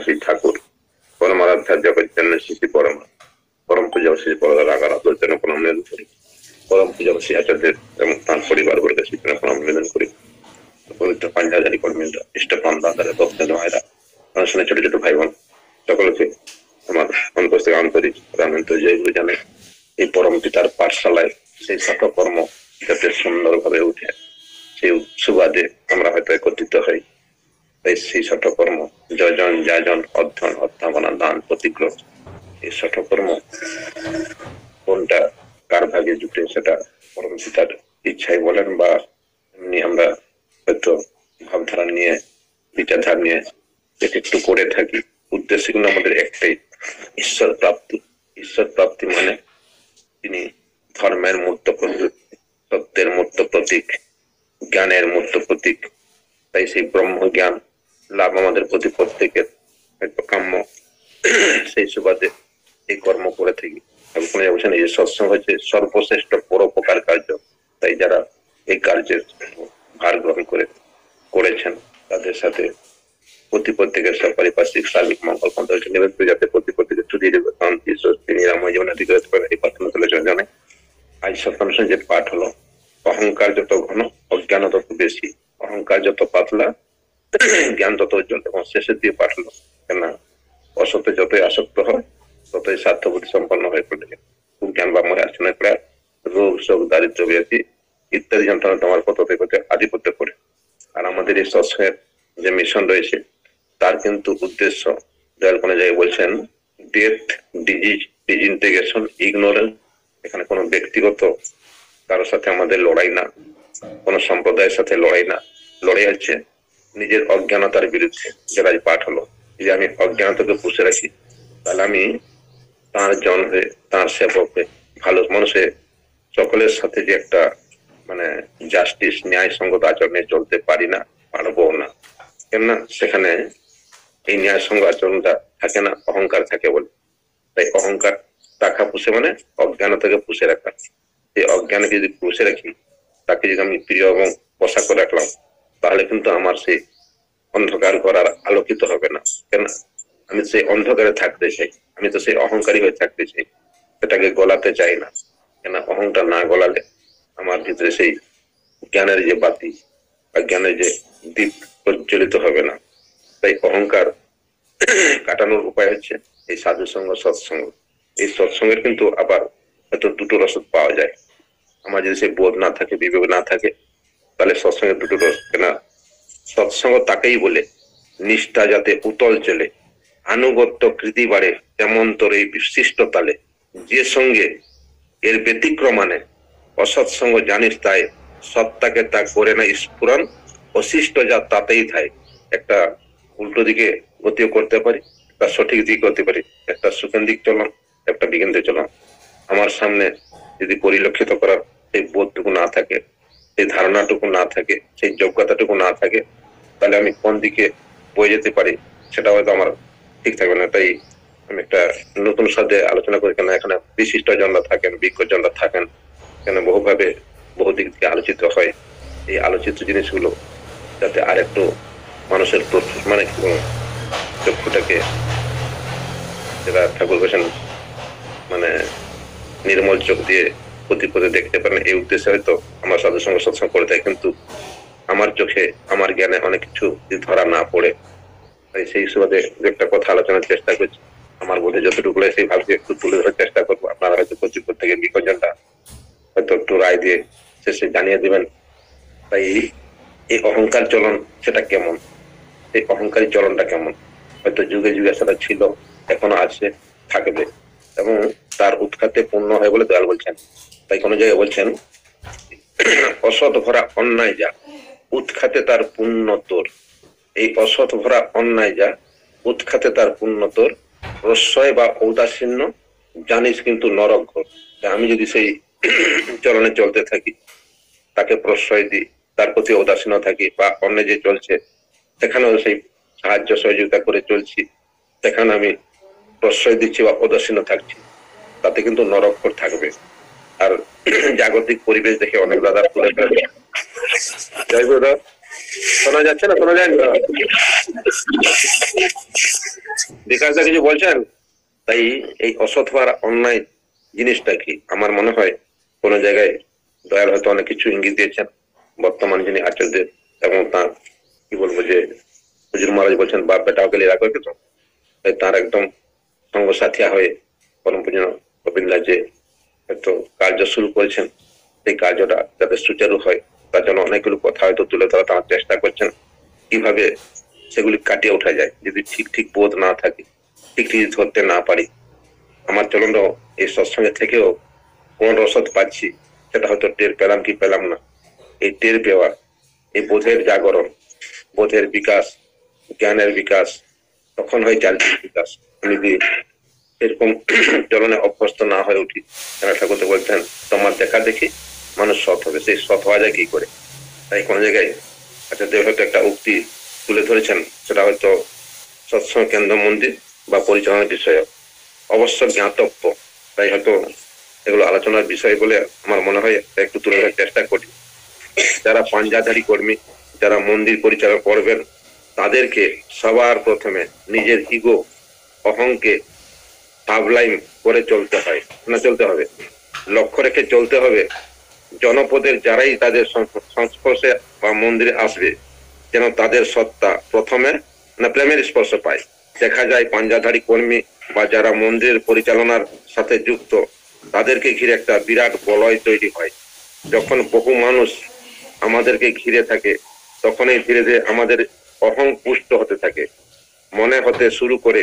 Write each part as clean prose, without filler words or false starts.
শ্রী ঠাকুর পরমারাধ্যার্য চৈতন্য শ্রী পরম পূজা শ্রী পরদার আদর্জন প্রণাম নিবেদন করি। পরম পূজা শ্রী আচার্যের এবং তাঁর পরিবার বর্গের শ্রীচরণে প্রণাম নিবেদন করি। পবিত্র পাঞ্জাজারি কর্মীরা ইষ্টপ্রাণ দাদারা ভক্তের ভাইরা অনুষ্ঠানে ছোট ছোট ভাই বোন সকলকে আমার অন্তর থেকে আন্তরিক জয় গুরু জানাই। এই পরম পিতার পাঠশালায় সেই কর্ম যাতে সুন্দরভাবে উঠে সেই সুবাদে আমরা হয়তো একত্রিত হই। তাই সেই কর্ম যজন যাজন অধ্যয়ন অধ্যাপনা দান প্রতিগ্রহ এই কর্ম কোনটা কার ভাগে জুটে সেটা পরম পিতার ইচ্ছাই বলেন বা এমনি আমরা হয়তো ভাবধারা নিয়ে বিচারধারা নিয়ে একটু করে থাকি। উদ্দেশ্য কিন্তু আমাদের একটাই, ঈশ্বর প্রাপ্তি। ঈশ্বর প্রাপ্তি মানে তিনি ধর্মের মূর্ত প্রতীক, সত্যের মূর্ত প্রতীক, জ্ঞানের মূর্ত প্রতীক। তাই সেই ব্রহ্ম জ্ঞান লাভ আমাদের প্রতি প্রত্যেকের হয়তো কাম্য। সেই সুবাদে এই কর্ম করে থাকি। বলছেন এই সৎসঙ্গ হচ্ছে সর্বশ্রেষ্ঠ পরোপকার কার্য। তাই যারা এই কার্যের ভার গ্রহণ করেছেন তাদের সাথে প্রত্যেকের পারিপার্শ্বিক সার্বিক মঙ্গল নিবেদন যাতে প্রত্যেকের ছুটি দেবে তিনি রাময় জীবন অধিকার করে এই প্রার্থনা তুলে জানাই। আজ সপ্তাহ যে পাঠ হলো, অহংকার যত ঘন অজ্ঞান তত বেশি, অহংকার যত পাতলা জ্ঞান তত উজ্জ্বল। এবং শেষের দিয়ে পাঠ হলো কেন অসতে যতই আসক্ত হয় ততই স্বার্থবোধী সম্পন্ন হয়ে পড়ে যায়। জ্ঞান বা মনে আলোচনা করে রোগ শোক দারিদ্র ব্যাধি ইত্যাদি যন্ত্রণা তোমার কত আধিপত্য করে। আর আমাদের এই সৎসঙ্গের যে মিশন রয়েছে তার কিন্তু উদ্দেশ্য দয়াল কোনো জায়গায় বলছেন ডেথ ডিজিজ ডিজিনটেগেশন ইগনোরেন্স। এখানে কোনো ব্যক্তিগত কারোর সাথে আমাদের লড়াই না, কোনো সম্প্রদায়ের সাথে লড়াই না, লড়াই হচ্ছে নিজের অজ্ঞানতার বিরুদ্ধে। যেটা পাঠ হলো যে আমি অজ্ঞানতাকে পুষে রাখি তাহলে আমি তার জন হয়ে তার সেবক হয়ে ভালো মানুষের সকলের সাথে যে একটা মানে জাস্টিস ন্যায়সঙ্গত আচরণে চলতে পারি না, পারবো না। কেননা সেখানে এই ন্যায়সঙ্গ আচরণটা থাকে না, অহংকার থাকে বলে। তাই অহংকার টাকা পুষে মানে অজ্ঞানতাকে পুষে রাখা। এই অজ্ঞানকে যদি পুষে রাখি, তাকে যদি আমি প্রিয় এবং পোশাক করে রাখলাম, তাহলে কিন্তু আমার সেই অন্ধকার করার আলোকিত হবে না। কেন আমি সেই অন্ধকারে থাকতে চাই, আমি তো সেই অহংকারী হয়ে থাকতে চাই, সেটাকে গলাতে চাই না। কেন অহংকার না গলালে আমার ভিতরে সেই জ্ঞানের যে বাতি বা জ্ঞানের যে দীপ প্রজ্বলিত হবে না। তাই অহংকার কাটানোর উপায় হচ্ছে এই সাধু সঙ্গ সৎসঙ্গ। এই সৎসঙ্গের কিন্তু আবার হয়তো দুটো রসদ পাওয়া যায়। আমার যদি সেই বোধ না থাকে, বিবেক না থাকে, তাহলে সৎসঙ্গের দুটো রস। কেনা সৎসঙ্গ তাকেই বলে নিষ্ঠা যাতে উতল চলে, আনুগত্য কৃতি বাড়ে তেমন তোর এই বিশিষ্ট তালে, যে সঙ্গে এর ব্যতিক্রম মানে অসৎসঙ্গ জানিস তাই সত্তাকে তা করে না স্ফুরণ, অশিষ্ট যা তাতেই থাই। একটা উল্টো দিকে গতিও করতে পারি, একটা সঠিক দিক করতে পারি, একটা সুখের দিক চলাম, একটা বিকেন্দ্রে চলাম। আমার সামনে যদি পরিলক্ষিত করার সেই বোধটুকু না থাকে, সেই ধারণাটুকু না থাকে, সেই যোগ্যতাটুকু না থাকে, তাহলে আমি কোন দিকে বয়ে যেতে পারি সেটা হয়তো আমার ঠিক থাকবে না। তাই আমি একটা নতুন সাথে আলোচনা করি। কেন এখানে বিশিষ্ট জনরা থাকেন, বিজ্ঞ জনরা থাকেন, কেন বহুভাবে বহু দিক থেকে আলোচিত হয়। এই আলোচিত জিনিসগুলো যাতে আর একটু মানুষের মানে চক্ষুটাকে যেটা ঠাকুর বলেছেন মানে নির্মল চোখ দিয়ে প্রতি দেখতে পারেন, এই উদ্দেশ্যে হয়তো আমার সাধু সঙ্গ সৎসঙ্গ করে থাকে। কিন্তু আমার চোখে আমার জ্ঞানে অনেক কিছু ধরা না পড়ে, তাই সেই সুবাদে একটা কথা আলোচনার চেষ্টা করছি। আমার বোধে যতটুকু সেই ভাবকে একটু তুলে ধরার চেষ্টা করবো। আপনারা হয়তো কর্তৃপক্ষ থেকে বিকজনটা হয়তো একটু রায় দিয়ে শেষে জানিয়ে দিবেন। তাই এই অহংকার চলন সেটা কেমন, এই অহংকারী চলনটা কেমন, হয়তো যুগে যুগে সেটা ছিল, এখনো আছে, থাকবে, এবং তার উৎখাতে পূর্ণ হয় বলে দয়াল বলছেন। তাই কোনো জায়গায় বলছেন অসৎ ভরা অন্যায় যা উৎখাতে তার পুণ্য তোর। এই অসৎ ভরা অন্যায় যা উৎখাতে তার পুণ্য তোর, প্রশ্রয় বা ঔদাসীন্য জানিস কিন্তু নরক ঘোর। আমি যদি সেই চলনে চলতে থাকি, তাকে প্রশ্রয় দিই, তার প্রতি উদাসীন থাকি, বা অন্য যে চলছে সেখানেও সেই সাহায্য সহযোগিতা করে চলছি, সেখানে আমি প্রশ্রয় দিচ্ছি বা উদাসীন থাকছি, তাতে কিন্তু নরক থাকবে। আর জাগতিক পরিবেশ দেখে অনেক দাদা তুলে ফেলবে। জয় গুরুদা, শোনা যাচ্ছে না? শোনা যায় না? বিকাশদা কিছু বলছেন? তাই এই অসৎ হওয়ার অন্যায় জিনিসটা কি? আমার মনে হয় কোন জায়গায় দয়াল হয়তো অনেক কিছু ইঙ্গিত দিয়েছেন বর্তমান যিনি আচার্যদেব, এবং তার কি বলবো যে হুজুর মহারাজ বলছেন বাপ বেটা ওকে লীলা করবে, তো তাই তার একদম সঙ্গ সাথিয়া হয়ে পরম পূজ্য গোবিন্দা যে হয়তো কার্য শুরু করেছেন, সেই কার্যটা যাতে সুচারু হয় তার জন্য অনেকগুলো কথা হয়তো তুলে ধরা তারা চেষ্টা করছেন, কিভাবে সেগুলি কাটিয়ে ওঠা যায়। যদি ঠিক ঠিক বোধ না থাকে, ঠিক ঠিক ধরতে না পারি, আমার চলন এই সৎসঙ্গে থেকেও কোন রসদ পাচ্ছি সেটা হয়তো টের পেলাম কি পেলাম না। এই টের পেওয়া, এই বোধের জাগরণ, বোধের বিকাশ, জ্ঞানের বিকাশ তখন হয় চারিত্রিক বিকাশ। যদি এরকম চলনে অভ্যস্ত না হয়ে উঠি, ঠাকুর তো বলছেন তোমার দেখা দেখি মানুষ সৎ হবে। সেই সৎ হওয়া যায় কি করে? তাই কোন জায়গায় আচ্ছা দেব হয়তো একটা উক্তি তুলে ধরেছেন, সেটা হয়তো সৎসঙ্গ কেন্দ্র মন্দির বা পরিচালনার বিষয় অবশ্য জ্ঞাতব্য, তাই হয়তো এগুলো আলোচনার বিষয় বলে আমার মনে হয় একটু তুলে ধরার চেষ্টা করি। যারা পাঞ্জাধারী কর্মী, যারা মন্দির পরিচালনা করবেন, তাদেরকে সবার প্রথমে নিজের ইগো, অহংকে সাবলাইম করে চলতে হয়, না চলতে হবে, লক্ষ্য রেখে চলতে হবে। জনপদের যারাই তাদের সংস্পর্শে বা মন্দিরে আসবে, যেন তাদের সত্তা প্রথমে না প্রেমের স্পর্শ পায়। দেখা যায় পাঞ্জাধারী কর্মী বা যারা মন্দিরের পরিচালনার সাথে যুক্ত, তাদেরকে ঘিরে একটা বিরাট বলয় তৈরি হয়। যখন বহু মানুষ আমাদেরকে ঘিরে থাকে, তখনই ধীরে ধীরে আমাদের অহং পুষ্ট হতে থাকে, মনে হতে শুরু করে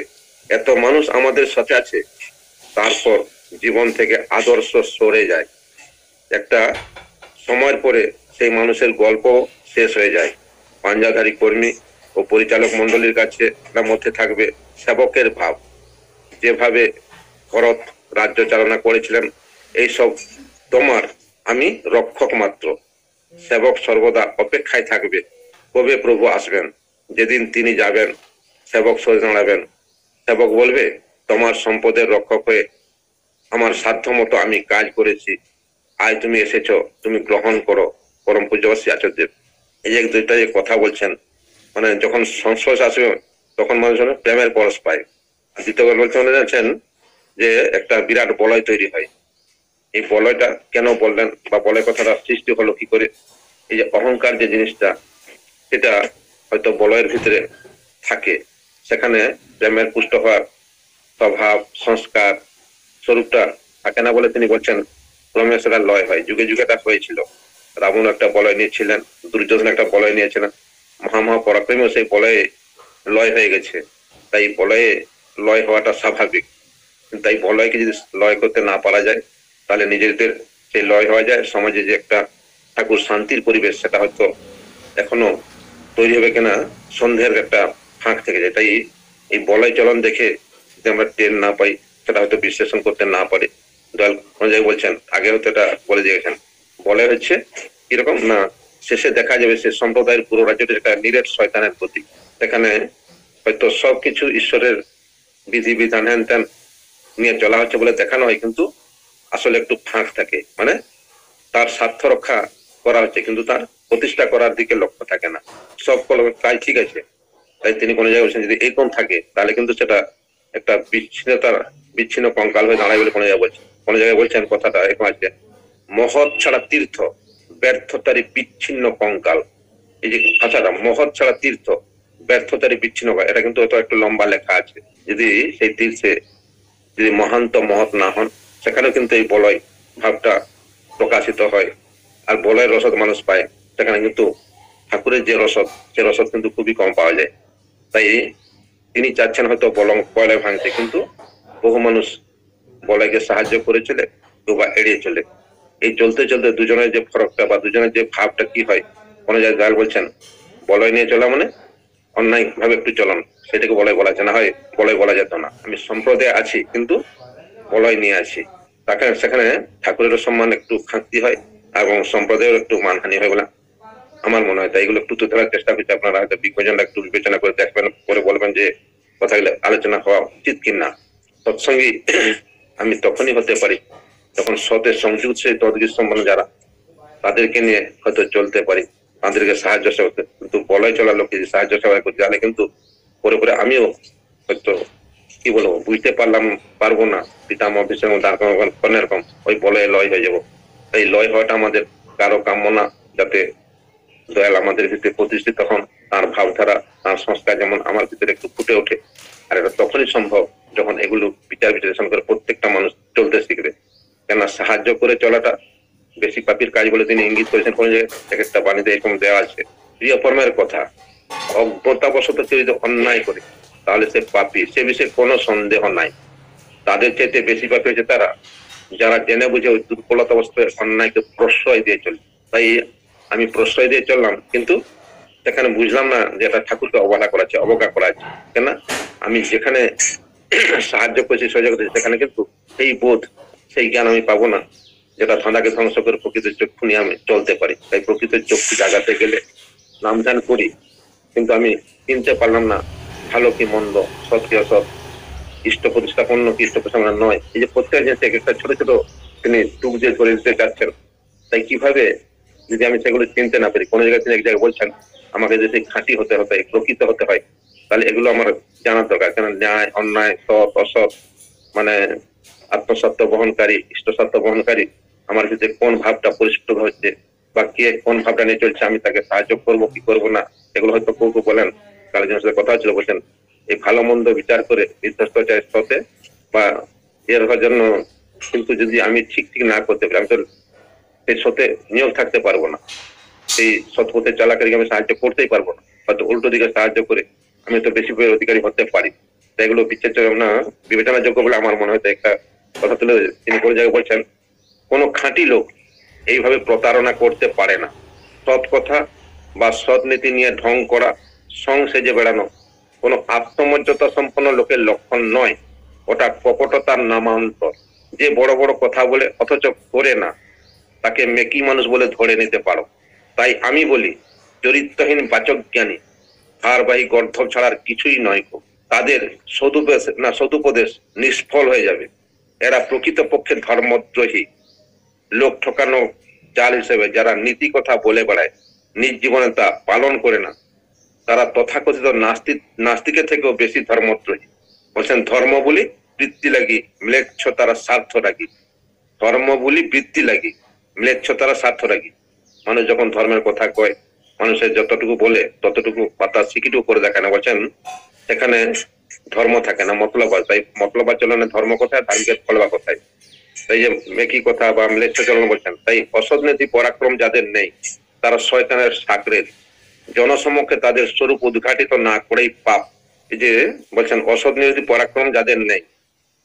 এত মানুষ আমাদের সাথে আছে। তারপর জীবন থেকে আদর্শ সরে যায়, একটা সময়ের পরে সেই মানুষের গল্প শেষ হয়ে যায়। পাঞ্জাধারী কর্মী ও পরিচালক মন্ডলীর কাছে মধ্যে থাকবে সেবকের ভাব। যেভাবে ভরত রাজ্য চালনা করেছিলেন, এইসব তোমার আমি রক্ষক মাত্র। সেবক সর্বদা অপেক্ষায় থাকবে কবে প্রভু আসবেন। যেদিন তিনি যাবেন, সেবক সরে দাঁড়াবেন। সেবক বলবে তোমার সম্পদের রক্ষক হয়ে আমার সাধ্য মতো আমি কাজ করেছি, আজ তুমি এসেছো, তুমি গ্রহণ করো। পরম পূজ্যবাসী আচার্যদেব এই এক দুইটা যে কথা বলছেন, মানে যখন সংস্পর্শ আসবে তখন মানুষ প্রেমের পরশ পায়। দ্বিতীয় বলছেন যাচ্ছেন যে একটা বিরাট বলয় তৈরি হয়। এই বলয়টা কেন বললেন বা বলয় কথাটা সৃষ্টি হলো কি করে? এই যে অহংকার যে জিনিসটা, সেটা হয়তো বলয়ের ভিতরে থাকে, সেখানে প্রেমের পুষ্ট হওয়ার স্বভাব সংস্কার স্বরূপটা থাকে না বলে তিনি বলছেন ক্রমে সেটা লয় হয়। যুগে যুগে তা হয়েছিল। রাবণ একটা বলয় নিয়েছিলেন, দুর্যোধন একটা বলয় নিয়েছিলেন, মহা পরাক্রমী সেই বলয়ে লয় হয়ে গেছে। তাই বলয়ে লয় হওয়াটা স্বাভাবিক। তাই বলয়কে যদি লয় করতে না পারা যায়, তাহলে নিজেদের সেই লয় হওয়া যায়। সমাজে যে একটা ঠাকুর শান্তির পরিবেশ, সেটা হয়তো এখনো তৈরি হবে কিনা সন্দেহের একটা ফাঁক থেকে যায়। তাই এই বলয় চলন দেখে যদি আমরা টের না পাই, সেটা হয়তো বিশ্লেষণ করতে না পারে। দয়াল কোন জায়গায় বলছেন, আগে হয়তো এটা বলে দিয়েছেন, বলে হচ্ছে কিরকম না শেষে দেখা যাবে সে সম্প্রদায়ের পুরো রাজ্যটা একটা নিরেট শয়তানের প্রতীক। সেখানে হয়তো সবকিছু ঈশ্বরের বিধি বিধান হ্যান ত্যান নিয়ে চলা হচ্ছে বলে দেখানো হয়, কিন্তু আসলে একটু ফাঁক থাকে। মানে তার স্বার্থ রক্ষা করা হচ্ছে, কিন্তু তার প্রতিষ্ঠা করার দিকে লক্ষ্য থাকে না। সব কাজ ঠিক আছে, তাই তিনি কোন জায়গায় বলছেন যদি এরকম থাকে, তাহলে কিন্তু সেটা একটা বিচ্ছিন্ন কঙ্কাল হয়ে দাঁড়ায় বলে কোন জায়গায় বলছেন। কোন জায়গায় বলছেন কথাটা এরকম আছে, মহৎ ছাড়া তীর্থ ব্যর্থতারই বিচ্ছিন্ন কঙ্কাল। এই যে ভাষাটা মহৎ ছাড়া তীর্থ ব্যর্থতারই বিচ্ছিন্ন, এটা কিন্তু একটু লম্বা লেখা আছে। যদি সেই তীর্থে যদি মহান্ত মহৎ না হন, সেখানেও কিন্তু এই বলয় ভাবটা প্রকাশিত হয়। আর বলয়ের রসদ মানুষ পায়, সেখানে কিন্তু ঠাকুরের যে রসদ, সে রসদ কিন্তু খুবই কম পাওয়া যায়। তাই তিনি চাচ্ছেন হয়তো বলয় ভাঙতে, কিন্তু বহু মানুষ বলয়কে সাহায্য করে চলে, কেউ বা এড়িয়ে চলে। এই চলতে চলতে দুজনের যে ফরকটা বা দুজনের যে ভাবটা কি হয়, কোন জায়গায় বলছেন বলয় নিয়ে চলা মানে অন্যায় ভাবে একটু চলন, সেটাকে বলয় বলা যায় না। হয় বলয় বলা যেত না, আমি সম্প্রদায়ে আছি কিন্তু বলয় নিয়ে আছি। তাকে সেখানে ঠাকুরের সম্মান একটু খাঁতি হয় এবং সম্প্রদায়ের একটু মানহানি হয় বলে আমার মনে হয়। তাই এগুলো একটু ধরার চেষ্টা করছি। আপনারা হয়তো বিজ্ঞজনরা একটু বিবেচনা করে দেখবেন, করে বলবেন যে কথাগুলো আলোচনা হওয়া উচিত কিনা। সৎসঙ্গী আমি তখনই হতে পারি যখন সতের সংযুক্ত সেই তদগীর সম্বন্ধে যারা, তাদেরকে নিয়ে হয়তো চলতে পারি। তাদেরকে সাহায্য সেবা কিন্তু বলয় চলার লোককে যে সাহায্য সেবা করতে তাহলে কিন্তু পরে পরে আমিও হয়তো কি বলবো বুঝতে পারবো না পিতামহ ভীষ্ম কোন এরকম ওই বলয়ে লয় হয়ে যাবো। এই লয় হওয়াটা আমাদের কারো কাম্য না, যাতে দয়াল আমাদের ভিতরে প্রতিষ্ঠিত হন, তার ভাবধারা তার সংস্কার যেমন আমার ভিতরে একটু ফুটে ওঠে। আর এটা তখনই সম্ভব যখন এগুলো বিচার বিশ্লেষণ করে প্রত্যেকটা মানুষ চলতে শিখবে। কেননা সাহায্য করে চলাটা বেশি পাপির কাজ বলে তিনি ইঙ্গিত করেছেন। কোন জায়গায় এক একটা বাণীতে এরকম দেওয়া আছে, প্রিয় কর্মের কথা অজ্ঞতাবশত কেউ যদি অন্যায় করে তাহলে সে পাপী, সে বিষয়ে কোনো সন্দেহ নাই। তাদের চাইতে বেশি পাপী হচ্ছে তারা যারা জেনে বুঝে ওই দুর্বলতা অবস্থায় অন্যায়কে প্রশ্রয় দিয়ে চলে। তাই আমি প্রশ্রয় দিয়ে চললাম, কিন্তু সেখানে বুঝলাম না যে এটা ঠাকুরকে অবহেলা করা আছে, অবজ্ঞা করা আছে। কেন আমি যেখানে সাহায্য করছি সহযোগ করছি সেখানে কিন্তু সেই বোধ সেই জ্ঞান আমি পাবো না যেটা ধাঁধাকে ধ্বংস করে প্রকৃত চক্ষু নিয়ে আমি চলতে পারি। তাই প্রকৃত চক্ষু জাগাতে গেলে নাম ধ্যান করি, কিন্তু আমি চিনতে পারলাম না ভালো কি মন্দ, সৎ কি অসৎ, ইষ্ট প্রতিষ্ঠাপন্ন কি ইষ্ট প্রতিষ্ঠাপন্ন নয়। এই যে প্রত্যেক জিনিস একটা ছোট ছোট তিনি টুক দিয়ে করে দিতে চাচ্ছেন। তাই কিভাবে যদি আমি সেগুলো চিনতে না পারি, কোনো জায়গায় তিনি এক জায়গায় বলছেন আমাকে যদি খাঁটি হতে হয় প্রকৃত হতে হয়, তাহলে এগুলো আমার জানার দরকার। কেন ন্যায় অন্যায় সৎ অসৎ মানে আত্মসত্য বহনকারী ইষ্ট সত্য বহনকারী আমার ভিতরে কোন ভাবটা পরিস্ফুট হচ্ছে বা কে কোন ভাবটা নিয়ে চলছে, আমি তাকে সাহায্য করবো কি করবো না, এগুলো হয়তো কেউ বলেন। কালের সাথে কথা হচ্ছিল, বলছেন এই ভালো মন্দ বিচার করে বিধ্বস্ত চায় সতে বা এর জন্য, কিন্তু যদি আমি ঠিক ঠিক না করতে পারি আমি তো সেই সতে নিয়োগ থাকতে পারবো না, সেই সৎ পথে চলাকারীকে আমি সাহায্য করতেই পারবো না, হয়তো উল্টো দিকে সাহায্য করে আমি তো বেশি অধিকারী হতে পারি। তাই এগুলো না বিবেচনার যোগ্য বলে আমার মনে হয়। একটা কথা তুলে তিনি কোনো জায়গায় বলছেন কোন খাঁটি লোক এইভাবে প্রতারণা করতে পারে না। সৎ কথা বা সৎ নীতি নিয়ে ঢং করা, সং সেজে বেড়ানো কোন আত্মমর্যাদা সম্পন্ন লোকের লক্ষণ নয়, ওটা কপটতার নামান্তর। যে বড় বড় কথা বলে অথচ করে না, তাকে মেকি মানুষ বলে ধরে নিতে পারো। তাই আমি বলি চরিত্রহীন বাচক জ্ঞানী হারবাহী গর্ধব ছাড়ার কিছুই নয়। তাদের সদুপদেশ নিষ্ফল হয়ে যাবে। এরা প্রকৃতপক্ষে ধর্মদ্রোহী, লোক ঠকানো জাল হিসেবে যারা নীতি কথা বলে বেড়ায় নিজ জীবনে তা পালন করে না, তারা তথাকথিত নাস্তিকের থেকেও বেশি ধর্মদ্রোহী। বলছেন ধর্ম বলি বৃত্তি লাগি ম্লেচ্ছ তারা স্বার্থ রাখি। ধর্ম বলি বৃত্তি লাগি ম্লেচ্ছ তারা স্বার্থ রাখি। মানুষ যখন ধর্মের কথা কয়, মানুষের যতটুকু বলে ততটুকু পাতা সিকিটুকু করে দেখে না। বলছেন সেখানে ধর্ম থাকে না, মতলব। তাই মতলব চলনে ধর্ম কোথায়, ধার্মিকের ফলবা কোথায়? তাই যে মেকি কথা বা ম্লেচ্ছ চলন বলছেন। তাই অসৎ নীতি পরাক্রম যাদের নেই তারা শয়তানের সাকরের, জনসমক্ষে তাদের স্বরূপ উদ্ঘাটিত না করেই পাপ। এই যে বলছেন অসৎ নীতি পরাক্রম যাদের নেই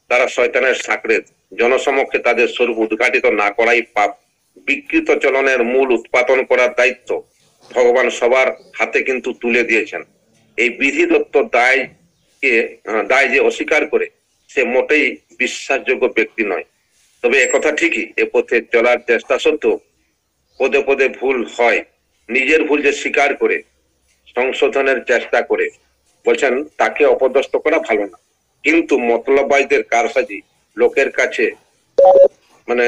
তারা শয়তানের সাকরের, জনসমক্ষে তাদের স্বরূপ উদ্ঘাটিত না করাই পাপ। বিকৃত চলনের মূল উৎপাদন করার দায়িত্ব ভগবান সবার হাতে কিন্তু তুলে দিয়েছেন। এই বিধিদত্ত দায় যে অস্বীকার করে সে মোটেই বিশ্বাসযোগ্য ব্যক্তি নয়। তবে একথা ঠিকই, এ পথে চলার চেষ্টা সত্ত্বেও পদে পদে ভুল হয়। নিজের ভুল যে স্বীকার করে সংশোধনের চেষ্টা করে বলছেন তাকে অপদস্থ করা ভালো না, কিন্তু মতলববাজদের কারসাজি লোকের কাছে মানে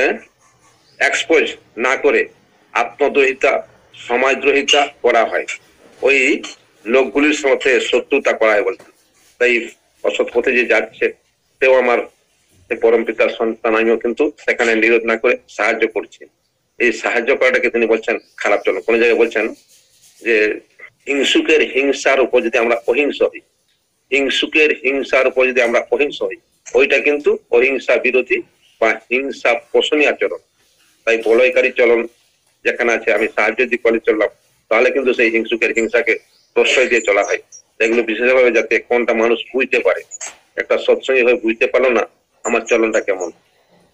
এক্সপোজ না করে আত্মদ্রোহিতা সমাজদ্রোহিতা করা হয়, ওই লোকগুলির সাথে শত্রুতা করা হয় বলছেন। তাই অসৎ পথে যে যাচ্ছে সেও আমার পরম পিতার সন্তান, আমিও কিন্তু সেখানে নিরোধ না করে সাহায্য করছি। এই সাহায্য করাটাকে তিনি বলছেন খারাপ চলন। কোন জায়গায় বলছেন যে হিংসুকের হিংসার উপর যদি আমরা অহিংস হই, হিংসুকের হিংসার উপর যদি আমরা অহিংস হই, ওইটা কিন্তু অহিংসা বিরোধী বা হিংসা পোষণী আচরণ। তাই বলয়কারী চলন যেখানে আছে, আমি সাহায্য দিয়ে করে চললাম, তাহলে কিন্তু সেই হিংসুকের হিংসাকে প্রশ্রয় দিয়ে চলা হয়। এগুলো বিশেষভাবে যাতে কোনটা মানুষ বুঝতে পারে। একটা সৎসঙ্গী হয়ে বুঝতে পারলো না আমার চলনটা কেমন।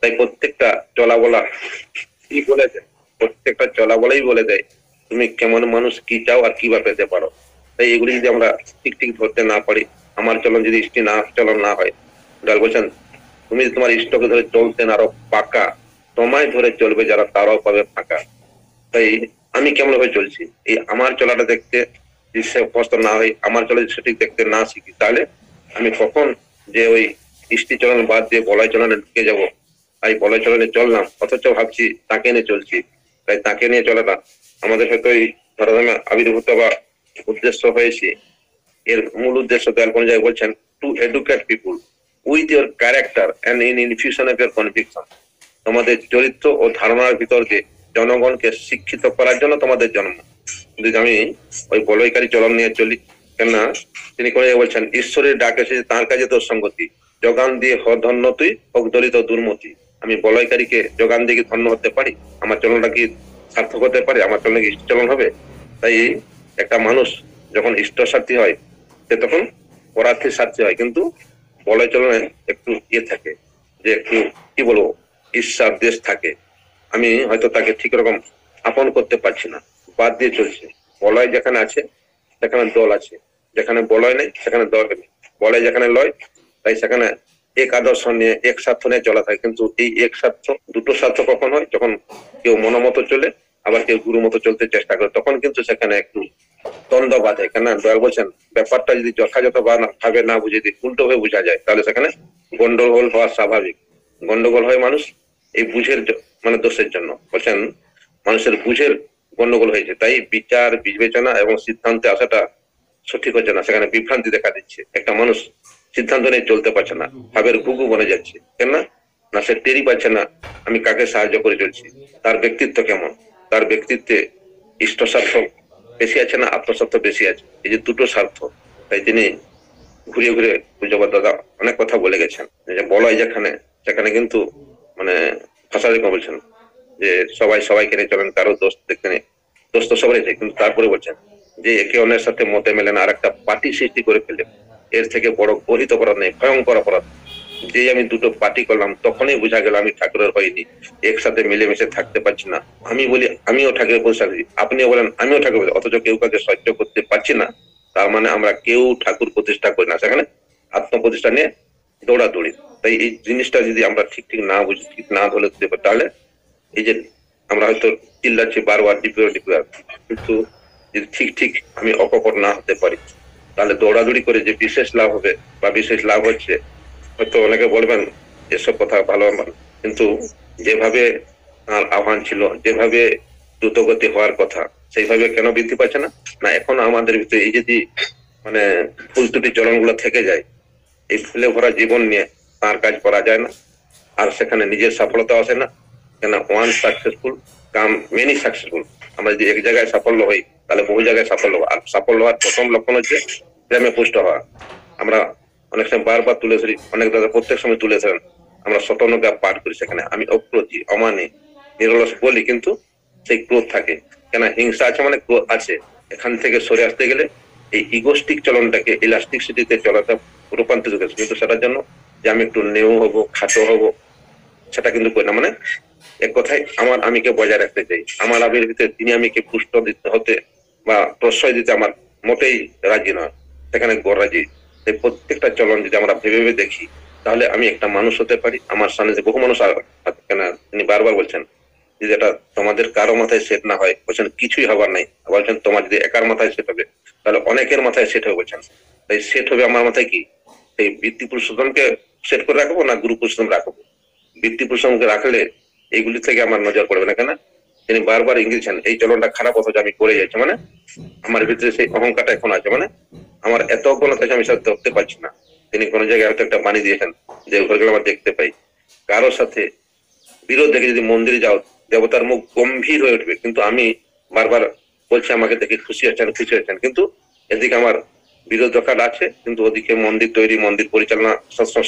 তাই প্রত্যেকটা চলা বলা কি বলে দেয়, প্রত্যেকটা চলা বলাই বলে দেয় তুমি কেমন মানুষ, কি চাও আর কি বা পেতে পারো। তাই এগুলি যদি আমরা ঠিক ঠিক ধরতে না পারি, আমার চলন যদি চলন না হয়, ডাল বলছেন তুমি তোমার ইষ্টকে ধরে চলতেন আরো পাকা, তোমায় ধরে চলবে যারা তারাও পাবে ফাঁকা। তাই আমি কেমন ভাবে চলছি, এই আমার চলাটা দেখতে সে অভ্যস্ত না হয়, আমার চলা সঠিক দেখতে না শিখি, তাহলে আমি কখন যে ওই ইষ্টি চলন বাদ দিয়ে বলয় চলনে ঢুকে যাবো। তাই বলয় চলনে চললাম অথচ ভাবছি তাকে নিয়ে চলছি। তাই তাকে নিয়ে চলাটা আমাদের হয়তো ধর্মে আবির্ভূত বা উদ্দেশ্য হয়েছে, এর মূল উদ্দেশ্য দয়াল কোন জায়গায় বলছেন, to educate people with your character and in infusion of your conviction. তোমাদের চরিত্র ও ধারণার ভিতর দিয়ে জনগণকে শিক্ষিত করার জন্য তোমাদের জন্ম। কিন্তু আমি ওই বলয়কারী চলন নিয়ে চলি, কেননা তিনি করে বলছেন, ঈশ্বরের ডাক এসেছে তাঁর কাছে তোর সঙ্গতি, যোগান দিয়ে হ ধন্য তুই, হোক দলিত দুর্মতি। আমি বলয়কারীকে যোগান দিয়ে কি ধন্য হতে পারি? আমার চলনটা কি সার্থক হতে পারে? আমার চলনে কি চলন হবে? তাই একটা মানুষ যখন ইষ্ট স্বার্থী হয়, সে তখন পরার্থী স্বার্থী হয়। কিন্তু বলয় চলনে একটু থাকে, যে একটু কি বলবো, ঈর্ষার দেশ থাকে। আমি হয়তো তাকে ঠিক রকম আপন করতে পারছি না, বাদ দিয়ে চলছে। বলয় যেখানে আছে সেখানে দল আছে, যেখানে বলয় নেই সেখানে দল নেই। বলয় যেখানে লয়, তাই সেখানে এক আদর্শ নিয়ে এক স্বার্থ নিয়ে চলা থাকে। কিন্তু এই এক স্বার্থ, দুটো স্বার্থ কখন হয়? যখন কেউ মনোমতো চলে, আবার কেউ গুরু মতো চলতে চেষ্টা করে, তখন কিন্তু সেখানে একটু দ্বন্দ্ব বাঁধে। কেন দয়াল বলছেন, ব্যাপারটা যদি যথাযথ ভাবে না বুঝে, যদি উল্টো ভাবে বোঝা যায়, তাহলে সেখানে গন্ডগোল হওয়া স্বাভাবিক। গন্ডগোল হয় মানুষ এই বুঝের মানে দোষের জন্য। বলছেন মানুষের বুঝের গন্ডগোল হয়েছে, তাই বিচার বিবেচনা এবং সিদ্ধান্তে আসাটা সঠিক হচ্ছে না, সেখানে বিভ্রান্তি দেখা দিচ্ছে। একটা মানুষ সিদ্ধান্ত নিয়ে চলতে পারছে না, ভাবের ঘুঘু বনে যাচ্ছে। কেন না? সে টেরই পাচ্ছে না আমি কাকে সাহায্য করে চলছি, তার ব্যক্তিত্ব কেমন, তার ব্যক্তিত্বে ইষ্ট স্বার্থ বেশি আছে না আত্মস্বার্থ বেশি আছে। এই যে দুটো স্বার্থ, তাই তিনি ঘুরিয়ে ঘুরিয়ে পূজ্যপাদ দাদা অনেক কথা বলে গেছেন। যে বলয় যেখানে, সেখানে কিন্তু মানে ভাষা রেখে বলছেন যে সবাই সবাইকে নিয়ে চলেন, কারো দোষ দেখতে নেই, দোষ তো সবাই আছে। কিন্তু তারপরে বলছেন যে একে অন্যের সাথে মতে মেলে না, আর একটা পার্টি সৃষ্টি করে ফেলে, এর থেকে বড় গরিত অপরাধ নেই, ভয়ঙ্কর অপরাধ। যে আমি দুটো পার্টি করলাম, তখনই বোঝা গেল আমি ঠাকুরের হয়নি, একসাথে মিলেমিশে থাকতে পারছি না। আমি বলি আমিও ঠাকুরের প্রতিষ্ঠা করি, আপনিও বলেন আমিও ঠাকুর, অথচ কেউ কাকে সহ্য করতে পারছি না। তার মানে আমরা কেউ ঠাকুর প্রতিষ্ঠা করি না, সেখানে আত্মপ্রতিষ্ঠা নিয়ে দৌড়াদৌড়ি। তাই এই জিনিসটা যদি আমরা ঠিক ঠিক না বুঝি, ঠিক না ধরে তাহলে এই যে আমরা হয়তো চিল্লাচ্ছি বারবার ডিপ্লোয়ার, কিন্তু যদি ঠিক ঠিক আমি অকপট না হতে পারি, তাহলে দৌড়াদৌড়ি করে যে বিশেষ লাভ হবে বা বিশেষ লাভ হচ্ছে, হয়তো অনেকে বলবেন এসব কথা ভালো, কিন্তু যেভাবে তার আহ্বান ছিল, যেভাবে দ্রুতগতি হওয়ার কথা, সেইভাবে কেন বৃদ্ধি পাচ্ছে না? না এখন আমাদের ভিতরে এই যদি মানে ফুল ত্রুটি চলন গুলো থেকে যায়, এই ফুলে ভরা জীবন নিয়ে তার কাজ করা যায় না, আর সেখানে নিজের সফলতা আসে না। কেন ওয়ান সাকসেসফুল কাম মেনি সাকসেসফুল। আমরা যদি এক জায়গায় সাফল্য হই, তাহলে বহু জায়গায় সাফল্য হবো। আর সাফল্য হওয়ার প্রথম লক্ষণ হচ্ছে প্রেমে পুষ্ট হওয়া। আমরা অনেক সময় বারবার তুলে ধরি, অনেক দাদা প্রত্যেক সময় তুলে ধরেন, আমরা শতানুগা পাঠ করি, সেখানে আমি অক্রোধী অমানি নিরলস বলি, কিন্তু সেই ক্রোধ থাকে। কেন হিংসা আছে মানে ক্রোধ আছে। এখান থেকে সরে আসতে গেলে এই ইগোস্টিক চলনটাকে ইলাস্টিক সিটিতে চলাটা রূপান্তরিত করেছে। কিন্তু সেটার জন্য যে আমি একটু নেও হবো, খাটো হবো, সেটা কিন্তু করি না। মানে এক কথায় আমার আমিকে বজায় রাখতে চাই, আমার আমির ভিতরে তিনি আমিকে পুষ্ট দিতে হতে বা প্রশ্রয় দিতে আমার মোটেই রাজি নয়, সেখানে রাজি। এই প্রত্যেকটা চলন যদি আমরা ভেবে ভেবে দেখি, তাহলে আমি একটা মানুষ হতে পারি। আমার সামনে যে বহু মানুষ কেন তিনি বারবার বলছেন যদি এটা তোমাদের কারো মাথায় সেট না হয়, বলছেন কিছুই হবার নাই। বলছেন তোমার যদি একার মাথায় সেট হবে, তাহলে অনেকের মাথায় সেট হবে। বলছেন তাই সেট হবে আমার মাথায় কি, এই বৃত্তি পুরুষোত্তমকে সেট করে রাখবো না গুরু পুরুষোত্তম রাখবো? বৃত্তি পুরুষোত্তমকে রাখলে এইগুলি থেকে আমার নজর পড়বে না। কেন তিনি বারবার ইঙ্গিয়েছেন এই চলনটা খারাপ, অথচ আমি করে যাচ্ছি। মানে আমার ভিতরে সেই অহংকারটা এখন আছে, মানে আমার এত অজ্ঞতা আছে, আমি সাথে ধরতে পারছি না। তিনি কোন জায়গায় হয়তো একটা বাণী দিয়েছেন যে ঘরগুলো আমরা দেখতে পাই, কারোর সাথে বিরোধ দেখে যদি মন্দিরে যাও, দেবতার মুখ গম্ভীর হয়ে উঠবে, কিন্তু আমি বারবার বলছি আমাকে দেখে খুশি হচ্ছেন খুশি হচ্ছেন, কিন্তু এদিকে আমার বিরোধ দরকার আছে, কিন্তু ওদিকে মন্দির তৈরি, মন্দির পরিচালনা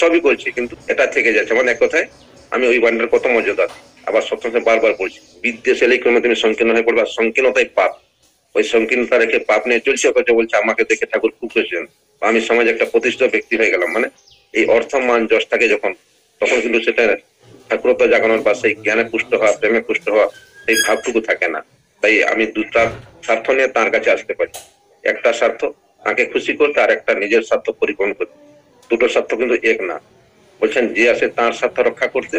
সবই করছি, কিন্তু এটা থেকে যাচ্ছে। মানে এক কথায় আমি ওই বাণীটার কত মর্যাদা। আবার সবসময় বারবার বলছি, বিদ্বেষ এলেই ক্রমে তুমি সংকীর্ণ হয়ে পড়বে, আর সংকীর্ণতাই পাপ। ওই সংকীর্ণতা রেখে পাপ নিয়ে চলছে, অথচ বলছে আমাকে দেখে ঠাকুর খুব খুশি হন, আমি সমাজে একটা প্রতিষ্ঠিত ব্যক্তি হয়ে গেলাম। মানে এই অর্থ মান যশ থাকে যখন, তখন কিন্তু সেটা ঠাকুরতা জাগানোর বা সেই জ্ঞানে পুষ্ট হওয়া, প্রেমে পুষ্ট হওয়া, সেই ভাবটুকু থাকে না। তাই আমি দুটা স্বার্থ নিয়ে তার কাছে আসতে পারি, একটা স্বার্থ তাকে খুশি করতে, আর একটা নিজের স্বার্থ পরিপূর্ণ করতে। দুটো স্বার্থ কিন্তু এক না। বলছেন যে আসে তার স্বার্থ রক্ষা করতে,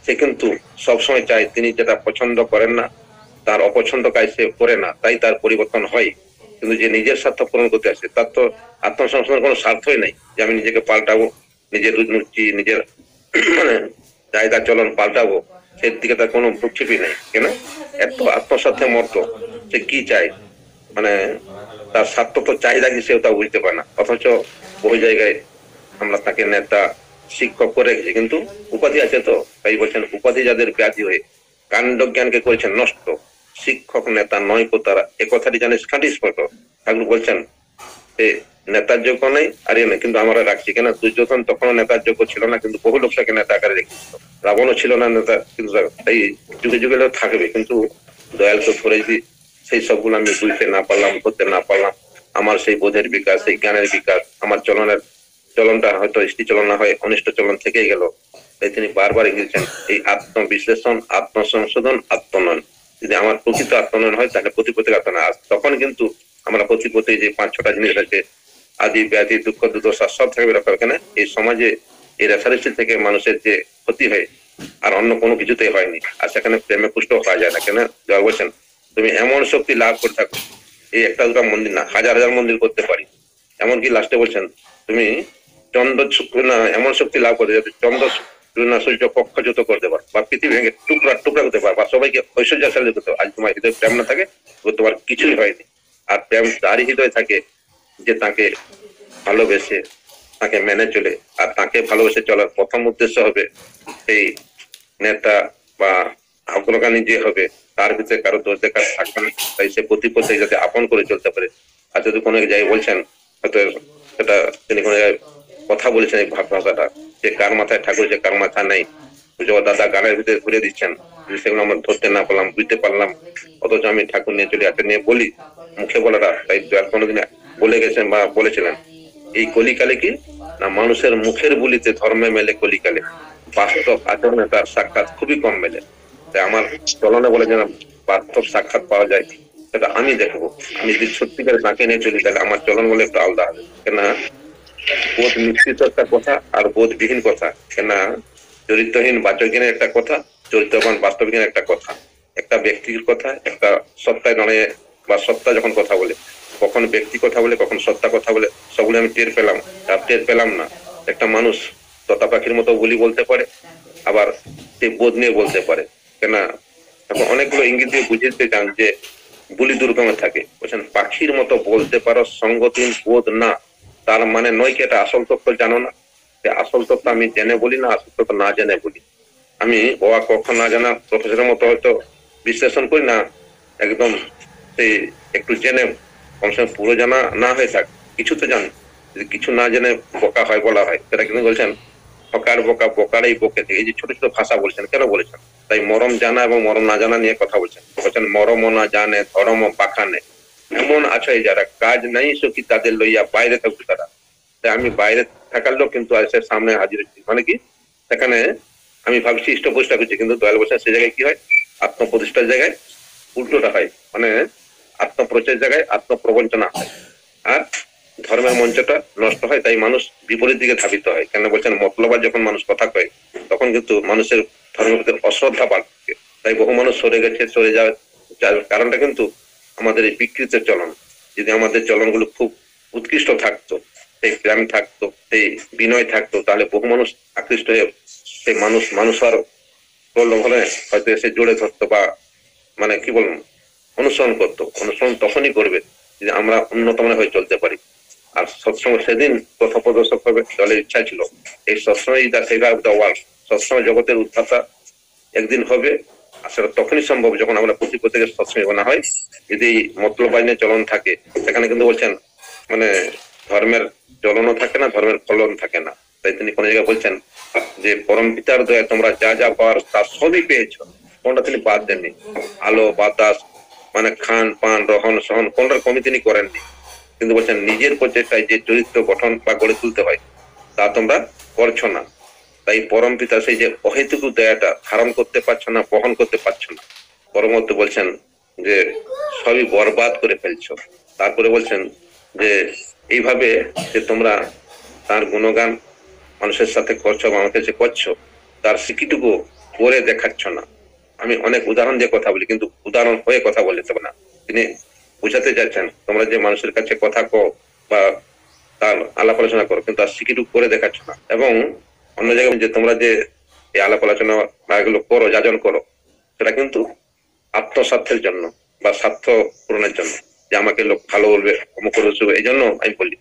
সে কিন্তু সবসময় চায় তিনি যেটা পছন্দ করেন না, তার অপছন্দ কাজ সে করে না, তাই তার পরিবর্তন হয়। কিন্তু যে নিজের স্বার্থ পূরণ করতে আসে, তার তো আত্মসংস্থানের কোনো স্বার্থই নাই যে আমি নিজেকে পাল্টাবো, নিজের রুচি, নিজের মানে জায়গা চলন পাল্টাবো, সেই দিকে তার কোনো ভ্রুক্ষেপই নেই। কেন এত আত্মস্বার্থে মর্ত, সে কি চায়? মানে তার স্বার্থত চাহিদা কি সেও তা বুঝতে পারে না, অথচ বহু জায়গায় আমরা তাকে নেতা শিক্ষক করে রেখেছি, কিন্তু উপাধি আছে তো, তাই বলছেন উপাধি যাদের ব্যাধি হয়ে কাণ্ড জ্ঞানকে করেছেন নষ্ট, শিক্ষক নেতা নয় কো তারা, এ কথাটি জানিস খাঁটি স্পষ্ট। ঠাকুর বলছেন নেতার যোগ্য নেই আর এ নেই, কিন্তু আমরা রাখছি কেন? দুর্যোধন তখনও নেতার যোগ্য ছিল না, কিন্তু বহু লোক তাকে নেতা আকারে রেখেছিল। রাবণও ছিল না নেতা, কিন্তু তাই যুগে যুগে থাকবে, কিন্তু দয়াল তো ধরে যদি সেই সবগুলো আমি বুঝতে না পারলাম, করতে না পারলাম, আমার সেই বোধের বিকাশ, সেই জ্ঞানের বিকাশ, আমার চলনটা হয়তো স্থির চলন না হয় অনিষ্ট চলন থেকেই গেল। তাই তিনি বারবার এগিয়েছেন এই আত্মবিশ্লেষণ, আত্মসংশোধন, আত্মনয়ন। যদি আমার প্রকৃত আত্মনয়ন হয় তাহলে প্রতিপত্তির আত্মনয়ন। তখন কিন্তু আমরা প্রতিপত্তি যে 5-6টা জিনিস আছে, আদি ব্যাধি দুঃখ দুর্দশা সব থাকবে রক্ষা। এখানে এই সমাজে এই রেফারেন্সি থেকে মানুষের যে ক্ষতি হয় আর অন্য কোনো কিছুতেই হয়নি, আর সেখানে প্রেমে পুষ্ট হওয়া যায় না। কেন যারা বলছেন তুমি এমন শক্তি লাভ করে থাকো, এই একটা দুটা মন্দির না, হাজার হাজার মন্দির করতে পারি। এমনকি লাস্টে বলছেন তুমি চন্দ্র না এমন শক্তি লাভ করতে যাতে চন্দ্র না সূর্য পক্ষচ্যুত করতে পার, বা পৃথিবী ভেঙে টুকরা টুকরা করতে পার, বা সবাইকে ঐশ্বর্যশালী করতে পার। আজ তোমার হৃদয় প্রেম না থাকে তোমার কিছুই হয়নি। আর প্রেম তারই হৃদয় থাকে যে তাকে ভালোবেসে তাকে মেনে চলে, আর তাকে ভালোবেসে চলার প্রথম উদ্দেশ্য হবে সেই নেতা বা অগ্রগামী যে হবে তার ভিতরে কারো দোষ দেখার থাকবে না। তাই সে প্রতিপত্তি যাতে আপন করে চলতে পারে। আর যদি কোনো জায়গায় বলছেন হয়তো সেটা তিনি কোনো জায়গায় কথা বলেছেন এই ভাষাটা, যে কার মাথায় ঠাকুর যে কার মাথা নেই, দাদা গানের ভিতরে ঘুরে দিচ্ছেন, সেগুলো আমরা ধরতে না পারলাম, বুঝতে পারলাম, অথচ আমি ঠাকুর নিয়ে চলে আসতে নিয়ে বলি মুখে বলাটা। তাই কোনোদিন বলে গেছেন বা বলেছিলেন এই কলিকালে কি না, মানুষের মুখের বলিতে ধর্মে মেলে কলিকালে, বাস্তব আচরণে তার সাক্ষাৎ খুবই কম মেলে। তাই আমার চলনে বলে যেন বাস্তব সাক্ষাৎ পাওয়া যায়, সেটা আমি দেখবো। আমি যদি সত্যিকারে তাকে নিয়ে চলি তাহলে আমার চলন বলে একটু আলাদা হবে। কেননা বোধ নিশ্চিত একটা কথা আর বোধবিহীন কথা, কেননা চরিত্রহীন বাচকহীনের একটা কথা, চরিত্রবান বাস্তবহীন একটা কথা। একটা ব্যক্তির কথা একটা সত্তায় দাঁড়িয়ে বা সত্তা যখন কথা বলে, কখন ব্যক্তি কথা বলে কখন সত্তা কথা বলে, সবগুলো আমি টের পেলাম। আর টের পেলাম না, একটা মানুষ তোতা পাখির মতো বলি বলতে পারে, আবার সে বোধ নিয়ে বলতে পারে। কেননা এখন অনেকগুলো ইঙ্গিত দিয়ে বুঝতে চান যে বুলি দুর্গমে থাকে। বলছেন পাখির মতো বলতে পারো সঙ্গতিহীন বোধ না, তার মানে নয় কি এটা আসল তথ্য জানো না। আসল তথ্য আমি জেনে বলি না, আসল তথ্য না জেনে বলি। আমি কখন না জানা প্রফেসরের মতো হয়তো বিশ্লেষণ করি না, একদম সেই একটু জেনে, কমসে কম পুরো জানা না হয়ে থাক কিছু তো জানি। যদি কিছু না জেনে বোকা হয় বলা হয়, সেটা কিন্তু বলছেন হকার বোকা বোকারাই বকে থেকে। এই যে ছোট ছোট ভাষা বলছেন কেন বলেছেন? তাই মরম জানা এবং মরম না জানা নিয়ে কথা বলছেন। বলছেন মরম না জানে ধরম পাখানে, এমন আছে যারা কাজ নাই সখী তাদের লইয়া বাইরে থাকবে তারা। তাই আমি বাইরে থাকার লোক কিন্তু আজ সামনে হাজির হচ্ছি, মানে কি সেখানে আমি ভাবছি ইষ্ট প্রতিষ্ঠা করছি, কিন্তু দয়াল বসে সে জায়গায় কি হয়, আত্মপ্রতিষ্ঠার জায়গায় উল্টোটা হয়, মানে আত্মপ্রচারের জায়গায় আত্মপ্রবঞ্চনা হয়, আর ধর্মের মঞ্চটা নষ্ট হয়। তাই মানুষ বিপরীত দিকে ধাবিত হয়। কেন বলছেন মতলবার যখন মানুষ কথা কয় তখন কিন্তু মানুষের ধর্মের প্রতি অশ্রদ্ধা বাড়ছে। তাই বহু মানুষ সরে গেছে, সরে যাওয়ার কারণটা কিন্তু আমাদের এই বিকৃত চলন। যদি আমাদের চলনগুলো খুব উৎকৃষ্ট থাকতো, সেই প্রেম থাকতো, সেই বিনয় থাকতো, তাহলে বহু মানুষ আকৃষ্ট হয়ে সেই মানুষ আর প্রলোভনে হয়তো এসে জোরে ধরতো, বা মানে কি বলবো অনুসরণ করতো। অনুসরণ তখনই করবে যদি আমরা উন্নত মানের হয়ে চলতে পারি। আর সৎসঙ্গ সেদিন পথ প্রদর্শক হবে দলের ইচ্ছা ছিল এই সৎসঙ্গ দা সেভার অফ দ্য ওয়ার্ল্ড, সৎসঙ্গ জগতের উদ্ধাতা একদিন হবে। আর সেটা তখনই সম্ভব যখন আমরা প্রত্যেকে সৎসঙ্গ বানা হয়। যদি মতলব আইনে চলন থাকে সেখানে কিন্তু বলছেন মানে ধর্মের চলনও থাকে না, ধর্মের ফলন থাকে না। তাই তিনি কোন জায়গায় বলছেন যে পরম পিতার দয়া তোমরা যা যা পাওয়ার তা সবই পেয়েছ, কোনটা তিনি বাদ দেননি। আলো বাতাস মানে খান পান রহন সহন কোনটার কমি তিনি করেননি, কিন্তু বলছেন নিজের প্রচেষ্টায় যে চরিত্র গঠন বা গড়ে তুলতে হয় তা তোমরা করছো না। তাই পরম পিতা সেই যে অহেতুক দয়াটা ধারণ করতে পারছো না, বহন করতে পারছো না, পরমত্ব বলছেন যে সবই বরবাদ করে ফেলছো। তারপরে বলছেন যে এইভাবে যে তোমরা তার গুণগান মানুষের সাথে করছো বা আমার কাছে করছো, তার স্বীকৃতিটুকু করে দেখাচ্ছ না। আমি অনেক উদাহরণ দিয়ে কথা বলি, কিন্তু উদাহরণ হয়ে কথা বলতে হবে না। তিনি বুঝাতে চাইছেন তোমরা যে মানুষের কাছে কথা কো বা তার আলাপ আলোচনা করো, কিন্তু তার স্বীকৃতি করে দেখাচ্ছ না। এবং অন্য জায়গায় যে তোমরা যে এই আলাপ আলোচনা বা এগুলো করো, যাজন করো, সেটা কিন্তু আত্মস্বার্থের জন্য বা স্বার্থ পূরণের জন্য। যে আমাকে লোক ভালো বলবে, অমুক করবে, এই জন্য আমি বলি।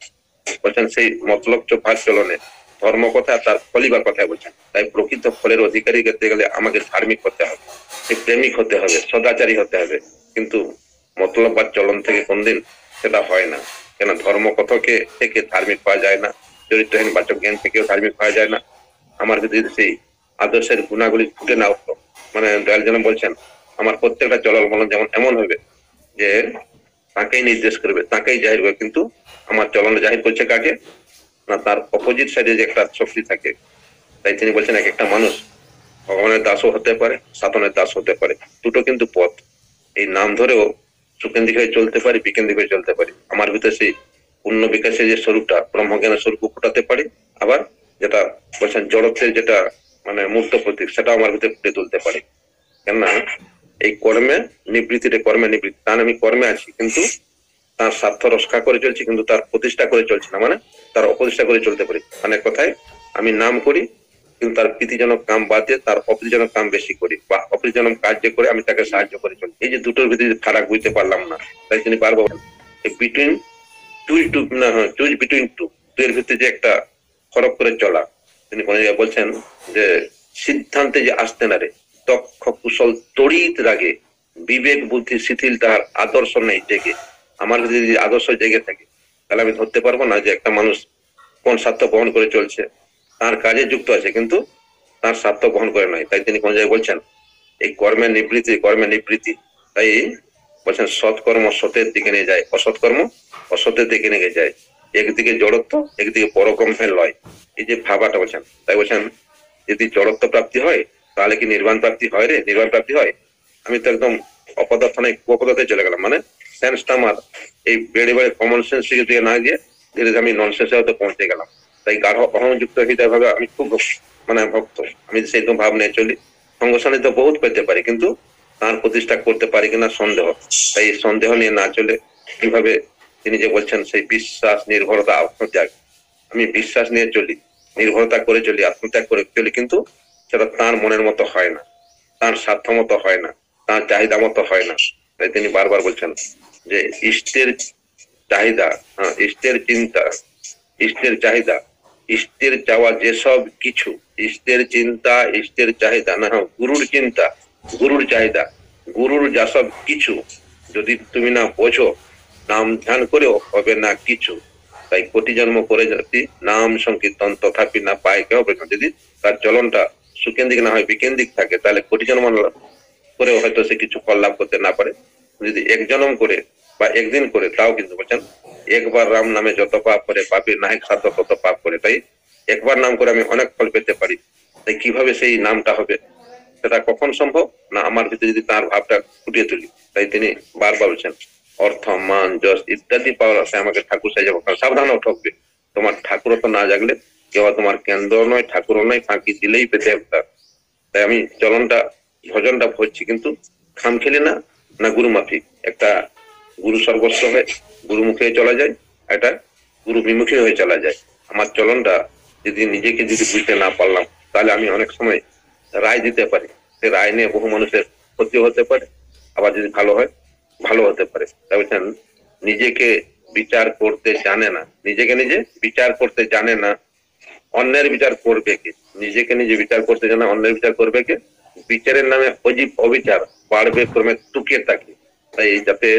বলছেন সেই মতলব ভার চলনে ধর্ম কথা তার ফলিবার কথা বলছেন। তাই প্রকৃত ফলের অধিকারী করতে গেলে আমাকে ধার্মিক হতে হবে, প্রেমিক হতে হবে, সদাচারী হতে হবে। কিন্তু মতলব বা চলন থেকে কোনদিন সেটা হয় না। কেন ধর্ম কথকে থেকে ধার্মিক পাওয়া যায় না, চরিত্রহীন বাচক জ্ঞান থেকেও ধার্মিক পাওয়া যায় না। আমার যদি সেই আদর্শের গুণাগুলি ফুটে না উঠতো, মানে দয়াল যেন বলছেন আমার প্রত্যেকটা চলন বলন যেমন এমন হবে যে তাকেই নির্দেশ করবে, তাকেই জাহির করবে। কিন্তু আমার চলন জাহির করছে কাকে না, তার অপোজিট সাইডে যে একটা শক্তি থাকে। তাই তিনি বলছেন এক একটা মানুষ ভগবানের দাসও হতে পারে, সাধনের দাস হতে পারে, দুটো কিন্তু পথ। এই নাম ধরেও সুকেন্দ্রিক হয়ে চলতে পারি, বিকেন্দ্রিক হয়ে চলতে পারি। আমার ভিতরে সেই পূর্ণ বিকাশের যে স্বরূপটা, ব্রহ্মজ্ঞানের স্বরূপ ফোটাতে পারি। আবার যেটা বলছেন জড়ত্বের যেটা মানে মূর্ত প্রতীক, সেটাও আমার ভিতরে ফুটে তুলতে পারি। কেননা এই কর্মে নিবৃত্তি, তার আমি কর্মে আছি কিন্তু তার স্বার্থ রক্ষা করে চলছি, কিন্তু তার প্রতিষ্ঠা করে চলছি না, মানে তার অপ্রতিষ্ঠা করে চলতে পারি। মানে কথায় আমি নাম করি কিন্তু তার প্রীতিজনক কাম বাদ দিয়ে তার অপ্রীতিজনক কাম বেশি করি, বা অপ্রীতিজনক কার্য করে আমি তাকে সাহায্য করে চলি। এই যে দুটোর ভিতরে ফারাক বুঝতে পারলাম না, তাই তিনি বারবার বিটুইন চুজ বিটুইন টু, এর ভিতরে যে একটা ফরক করে চলা। তিনি কোন জায়গায় বলছেন যে সিদ্ধান্তে যে আসতে না রে, দক্ষ কুশল তড়িৎ রাগে, বিবেক বুদ্ধি শিথিল তাহার আদর্শ নেই জেগে। আমার যদি আদর্শ জেগে থাকে তাহলে আমি ধরতে পারবো না যে একটা মানুষ কোন স্বার্থ বহন করে চলছে, তার কাজে যুক্ত আছে কিন্তু তার স্বার্থ বহন করে নয়। তাই তিনি কোন জায়গায় বলছেন এই কর্মের নিবৃত্তি। তাই বলছেন সৎকর্ম সতের দিকে নিয়ে যায়, অসৎকর্ম অসতের দিকে নিয়ে যায়। একদিকে জড়ত্ব, একদিকে পরকর্মের লয়। এই যে ভাবাটা বলছেন, তাই বলছেন যদি জড়ত্ব প্রাপ্তি হয় তাহলে কি নির্বাণ প্রাপ্তি হয় রে? নির্বাণ প্রাপ্তি হয়? আমি তো একদম অপদার্থ নাই কুপদার্থে চলে গেলাম। মানে সেন্সটা আমার এই বেড়ে বেড়ে কমন সেন্স দিকে না গিয়ে ধীরে ধীরে আমি নন সেন্সে হয়তো পৌঁছে গেলাম। তাই গাঢ় অহংযুক্ত হৃদয় ভাবে আমি খুব মানে ভক্ত, আমি সেইরকম ভাব নিয়ে চলি। সঙ্গ সান্নিধ্য বহুত পেতে পারি কিন্তু তার প্রতিষ্ঠা করতে পারি কিনা সন্দেহ। তাই সন্দেহ নিয়ে না চলে কিভাবে তিনি যে বলছেন সেই বিশ্বাস, নির্ভরতা, আত্মত্যাগ, আমি বিশ্বাস নিয়ে চলি, নির্ভরতা করে চলি, আত্মত্যাগ করে চলি, কিন্তু সেটা তার মনের মতো হয় না, তার স্বার্থ মতো হয় না, তার চাহিদা মতো হয় না। তাই তিনি বারবার বলছেন যে ইষ্টের চাহিদা, ইষ্টের চিন্তা, ইষ্টের চাহিদা, ইষ্টের চাওয়া যেসব কিছু, ইষ্টের চিন্তা, ইষ্টের চাহিদা না, গুরুর চিন্তা, গুরুর চাহিদা, গুরুর যা সব কিছু যদি তুমি না বোঝো, নাম ধ্যান করেও হবে না কিছু। তাই কোটি জন্ম করে যদি নাম সংকীর্তন তথাপি না পায় কেউ, যদি তার চলনটা সুকেন্দ্রিক না হয়, বিকেন্দ্রিক থাকে, তাহলে কোটি জন্ম করেও হয়তো সে কিছু ফল লাভ করতে না পারে। যদি এক জন্ম করে বা একদিন করে, তাও কিন্তু বলছেন একবার রাম নামে যত পাপ করে পাপীর নাহিক সাধ্য তত পাপ করে। তাই একবার নাম করে আমি অনেক ফল পেতে পারি। তাই কিভাবে সেই নামটা হবে, সেটা কখন সম্ভব না আমার ভিতরে যদি তার ভাবটা ফুটিয়ে তুলি। তাই তিনি বারবার বলছেন অর্থ মান যশ ইত্যাদি পাওয়ার আশায় আমাকে ঠাকুর সাজে সাবধানও ঠকবে। তোমার ঠাকুরও তো না জাগলে কেউ তোমার কেন্দ্র নয়, ঠাকুরও নয়, ফাঁকি দিলেই পেতে একটা। তাই আমি চলনটা ভজনটা ভরছি কিন্তু খাম খেলি না, না গুরু মাফিক। একটা গুরু সর্বস্ব হয়ে গুরু মুখে চলা যায়, একটা গুরু বিমুখী হয়ে চলা যায়। আমার চলনটা যদি নিজেকে যদি বুঝতে না পারলাম, তাহলে আমি অনেক সময় রায় দিতে পারি, সে রায় নিয়ে বহু মানুষের ক্ষতিও হতে পারে, আবার যদি ভালো হয় ভালো হতে পারে। তাই বলছেন নিজেকে বিচার করতে জানে না, নিজেকে নিজে বিচার করতে জানে না, অন্যের বিচার করবে কে? নিজেকে নিজে বিচার করতে জানে, অন্যের বিচার করবে কে? বিচারের নামে অজীব অবিচার বাড়বে ক্রমে টুকে থাকে। তাই যাতে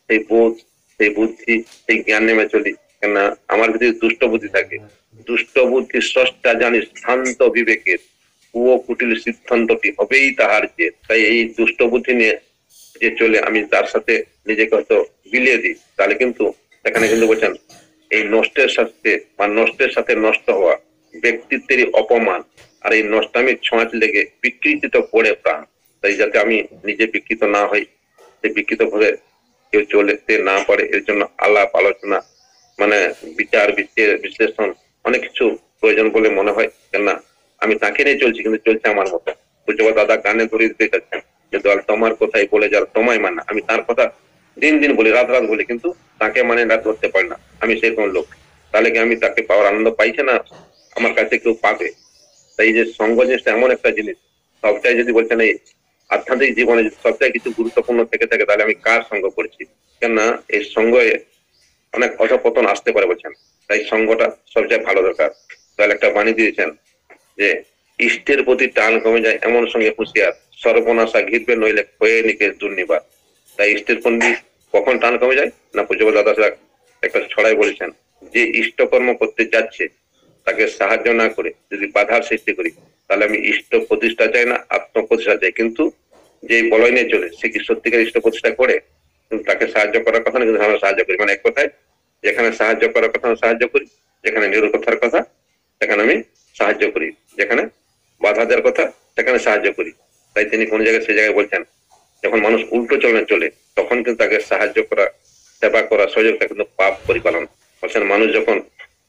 সেই বোধ, সেই বুদ্ধি, সেই জ্ঞান নেমে চলি। কেননা আমার ভিতরে দুষ্ট বুদ্ধি থাকে, দুষ্ট বুদ্ধি স্রষ্টা জানিস শান্ত বিবেকের, কুয়ো কুটিল সিদ্ধান্তটি হবেই তাহার যে। তাই এই দুষ্ট বুদ্ধি নিয়ে যে চলে আমি তার সাথে নিজেকে হয়তো বিলিয়ে দিই, তাহলে কিন্তু সেখানে কিন্তু বলছেন এই নষ্টের সাথে বা নষ্টের সাথে নষ্ট হওয়া ব্যক্তিত্বেরই অপমান। আর এই নষ্টামির ছোঁয়াচ লেগে বিকৃত পড়ে প্রাণ। তাই যাতে আমি নিজে বিকৃত না হই, সে বিকৃত ভাবে কেউ চলতে না পারে, এর জন্য আলাপ আলোচনা, মানে বিচার বিশ্লেষণ অনেক কিছু প্রয়োজন বলে মনে হয়। কেননা আমি তাকে নিয়ে চলছি কিন্তু চলছে আমার মতো। বুঝবো দাদা গানে ধরিয়ে দিতে চাচ্ছেন যে দল তোমার কথাই বলে যার তোমায় মানা, আমি তার কথা দিন দিন বলি, রাত রাত বলি, কিন্তু তাকে মানে রাত ধরতে পারি না। আমি সেরকম লোক। তাহলে কি আমি তাকে পাওয়ার আনন্দ পাইছে না আমার কাছে কেউ পাবে? তাই যে সঙ্গ জিনিসটা এমন একটা জিনিস, সবটাই যদি বলছেন এই আধ্যাত্মিক জীবনে যদি সবটাই কিছু গুরুত্বপূর্ণ থেকে থাকে, তাহলে আমি কার সঙ্গ করছি? কেননা এই সঙ্গে অনেক অধপতন আসতে পারে বলছেন, তাই সঙ্গটা সবচেয়ে ভালো দরকার। তাহলে একটা বাণী দিয়েছেন যে ইষ্টের প্রতি টান কমে যায় এমন সঙ্গে হুঁশিয়ার, সর্বনাশা ঘিরবে নইলে ক্ষয়ে নিকেশ দুর্নিবার। তাই ইষ্টের প্রতি কখন টান কমে যায় না, পূজ্যপাল দাদা একটা ছড়াই বলেছেন, যে ইষ্টকর্ম করতে যাচ্ছে তাকে সাহায্য না করে যদি বাধার সৃষ্টি করি, তাহলে আমি ইষ্ট প্রতিষ্ঠা চাই না, আত্মপ্রতিষ্ঠা চাই। কিন্তু যে বলয় নিয়ে চলে সে কি সত্যিকার ইষ্ট প্রতিষ্ঠা করে? কিন্তু তাকে সাহায্য করার কথা না, কিন্তু আমরা সাহায্য করি। মানে এক কথায় যেখানে সাহায্য করার কথা আমি সাহায্য করি, যেখানে নিরপেক্ষার কথা সেখানে আমি সাহায্য করি, যেখানে বাধা দেওয়ার কথা সেখানে সাহায্য করি। তাই তিনি কোন জায়গায় সেই জায়গায় বলছেন, যখন মানুষ উল্টো চলনে চলে তখন কিন্তু তাকে সাহায্য করা, সেবা করা, সহযোগিতা কিন্তু পাপ পরিপালন। বলছেন মানুষ যখন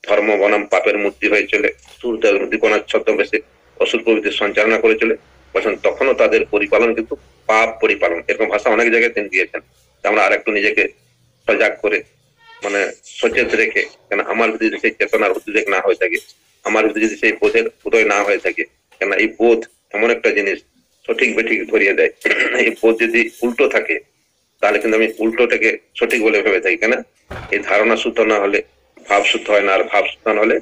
ধর্ম বনাম পাপের মূর্তি হয়ে চলে, সুরদের দীপনার ছদ্মবেশে অসুর প্রভৃতির সঞ্চালনা করে চলে, বলছেন তখনও তাদের পরিপালন কিন্তু পাপ পরিপালন। এরকম ভাষা অনেক জায়গায় তিনি দিয়েছেন। আমরা আর একটু নিজেকে সজাগ করে মানে সচেত রেখে, কেন আমার যদি সেই চেতনার উদ্বেগ না হয়ে থাকে, আমার যদি সেই বোধের উদয় না হয়ে থাকে, কেন এই বোধ এমন একটা জিনিস সঠিক বেঠিক ধরিয়ে দেয়। এই বোধ যদি উল্টো থাকে তাহলে কিন্তু আমি উল্টোটাকে সঠিক বলে ভেবে থাকি। কেন এই ধারণা শুদ্ধ না হলে ভাব শুদ্ধ হয় না, আর ভাব শুদ্ধ না হলে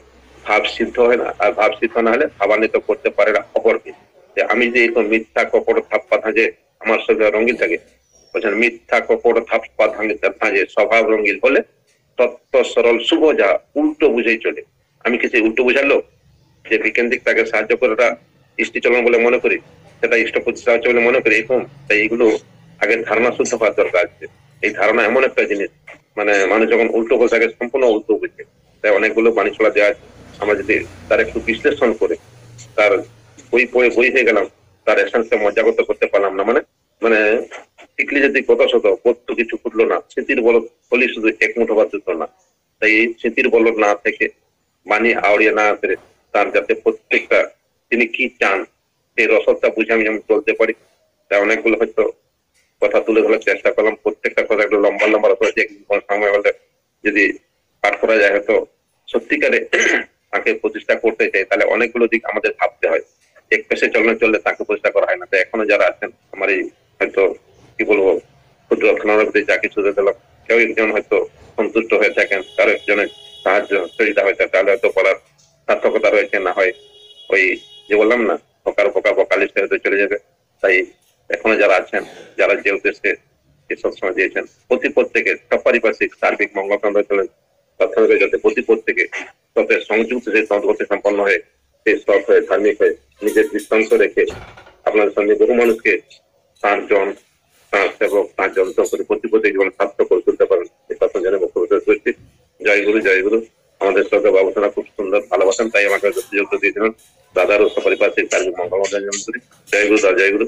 ভাব সিদ্ধ হয় না, আর ভাব সিদ্ধ না হলে ভাবান্বিত করতে পারে না অপরকে। আমি যে এরকম মিথ্যা কপট থাপ্পা ধাঁজে আমার শরীরে রঙিন থাকে, বলছেন মিথ্যা কপট থাপ্পা ধাঁজে স্বভাব রঙিন হলে তত্ত্ব সরল শুভ যা উল্টো বুঝেই চলে। আমি কিছু উল্টো বুঝালো যে বিকেন্দ্রিক তাকে সাহায্য করাটা ইষ্টিচলন বলে মনে করি, সেটা ইষ্ট প্রতিষ্ঠা হচ্ছে বলে মনে করি এরকম। তাই এগুলো আগের ধারণা শুদ্ধ হওয়ার দরকার আছে। এই ধারণা এমন একটা জিনিস, মানে মানুষ যখন উল্টো করে থাকে সম্পূর্ণ উল্টো বুঝে। তাই অনেকগুলো বাণী ছড়া দেওয়া আছে, আমরা যদি তার একটু বিশ্লেষণ করে তার বই পড়ে বই হয়ে গেলাম, তার এসেন্সকে মজ্জাগত করতে পারলাম না। মানে মানে টিকলি যদি কত শত কত কিছু ফুটলো না, স্মৃতির বলদ ফলি শুধু এক মুঠো বা জুতো না। তাই এই স্মৃতির বলদ না থেকে বাণী আওড়িয়ে না আসে, তার যাতে প্রত্যেকটা তিনি কি চান সেই রসদটা বুঝে আমি যেমন চলতে পারি। তাই অনেকগুলো হয়তো কথা তুলে ধরার চেষ্টা করলাম, প্রত্যেকটা কথা একটু লম্বা লম্বা রয়েছে, কোন সময় হলে যদি পাঠ করা যায় হয়তো সত্যিকারে তাকে প্রতিষ্ঠা করতে চাই, তাহলে অনেকগুলো দিক আমাদের ভাবতে হয়। এক পেশে চলনে চললে তাকে প্রতিষ্ঠা করা হয় না। তাই এখনো যারা আছেন আমার এই হয়তো কি বলবো ক্ষুদ্র প্রতি যা কিছু দিলাম, কেউ একজন হয়তো সন্তুষ্ট হয়ে থাকেন, কারো একজনের সাহায্য সহযোগিতা হয়েছে, তাহলে হয়তো বলার সার্থকতা রয়েছে। না হয় ওই যে বললাম না পোকার পোকা বকালিস্ট হয়তো চলে যাবে। তাই এখনো যারা আছেন, যারা যে উদ্দেশ্যে সবসময় দিয়েছেন, প্রতি প্রত্যেকে সব পারিপার্শ্বিক সার্বিক মঙ্গলকামনা চলেন তৎক্ষণাৎ যাতে প্রতি প্রত্যেকে তবে সংযুক্ত সেই সংস্কৃতি সম্পন্ন হয়ে সেই সৎ হয়ে ধার্মিক হয়ে নিজের দৃষ্টান্ত রেখে আপনাদের সঙ্গে বহু মানুষকে পাঁচজন তাঁর সেবক তাঁর যন্ত্র করে প্রতি প্রত্যেক জীবন সার্থক করে তুলতে পারেন, এই কথা জেনে বক্তব্য করছি। জয় গুরু, জয় গুরু। আমাদের সঙ্গে বাবুসোনা খুব সুন্দর ভালোবাসেন, তাই আমাকে সুযোগ দিয়েছিলেন দাদার ও সপরিপার্শ্বিক সার্বিক মঙ্গল করি। জয় গুরু, জয় গুরু।